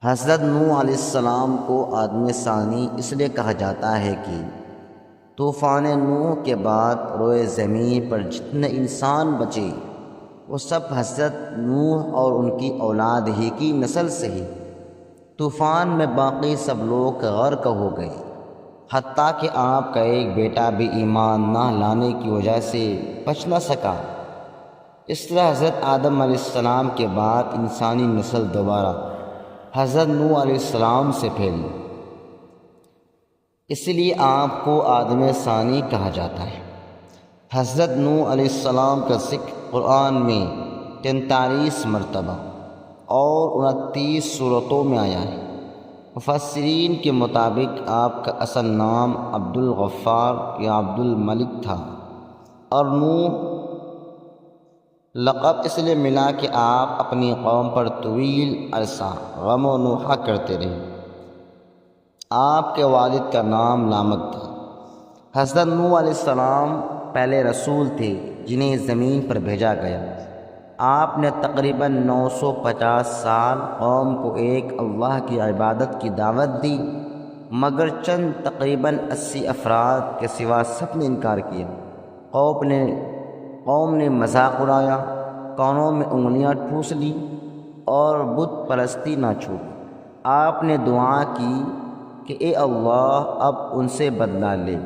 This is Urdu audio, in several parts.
حضرت نوح علیہ السلام کو آدم ثانی اس لیے کہا جاتا ہے کہ طوفان نوح کے بعد روئے زمین پر جتنے انسان بچے وہ سب حضرت نوح اور ان کی اولاد ہی کی نسل سے ہی طوفان میں باقی سب لوگ غرق ہو گئے، حتیٰ کہ آپ کا ایک بیٹا بھی ایمان نہ لانے کی وجہ سے بچ نہ سکا۔ اس طرح حضرت آدم علیہ السلام کے بعد انسانی نسل دوبارہ حضرت نوح علیہ السلام سے پھیلی، اس لیے آپ کو آدم ثانی کہا جاتا ہے۔ حضرت نوح علیہ السلام کا ذکر قرآن میں 43 مرتبہ اور 29 صورتوں میں آیا ہے۔ مفسرین کے مطابق آپ کا اصل نام عبد الغفار یا عبد الملک تھا، اور نوح لقب اس لیے ملا کہ آپ اپنی قوم پر طویل عرصہ غم و نوحہ کرتے رہے۔ آپ کے والد کا نام لامک تھا۔ حضرت نوح علیہ السلام پہلے رسول تھے جنہیں زمین پر بھیجا گیا۔ آپ نے تقریباً 950 سال قوم کو ایک اللہ کی عبادت کی دعوت دی، مگر چند تقریباً 80 افراد کے سوا سب نے انکار کیا۔ قوم نے مذاق اڑایا، کانوں میں انگلیاں ٹھوس لی اور بت پرستی نہ چھوڑی۔ آپ نے دعا کی کہ اے اللہ اب ان سے بدلہ لے۔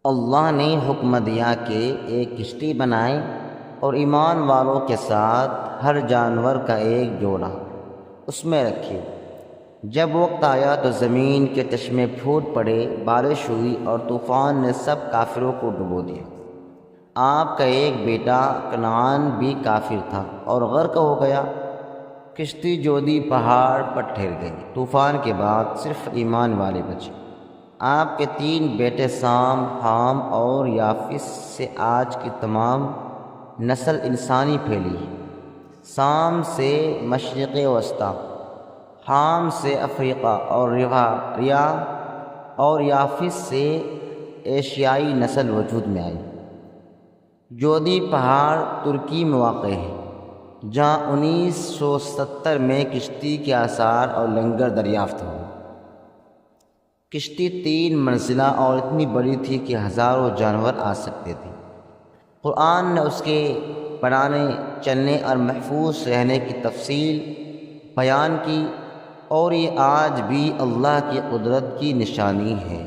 اللہ نے حکم دیا کہ ایک کشتی بنائے اور ایمان والوں کے ساتھ ہر جانور کا ایک جوڑا اس میں رکھے۔ جب وقت آیا تو زمین کے چشمے پھوٹ پڑے، بارش ہوئی اور طوفان نے سب کافروں کو ڈبو دیا۔ آپ کا ایک بیٹا کنعان بھی کافر تھا اور غرق ہو گیا۔ کشتی جودی پہاڑ پر ٹھہر گئی۔ طوفان کے بعد صرف ایمان والے بچے۔ آپ کے 3 بیٹے سام، حام اور یافس سے آج کی تمام نسل انسانی پھیلی ہے۔ سام سے مشرق وسطی، حام سے افریقہ اور ریا اور یافس سے ایشیائی نسل وجود میں آئی۔ جودی پہاڑ ترکی میں واقع ہے، جہاں 1970 میں کشتی کے آثار اور لنگر دریافت ہوئے۔ کشتی 3 منزلہ اور اتنی بڑی تھی کہ ہزاروں جانور آ سکتے تھے۔ قرآن نے اس کے بنانے، چلنے اور محفوظ رہنے کی تفصیل بیان کی، اور یہ آج بھی اللہ کی قدرت کی نشانی ہے۔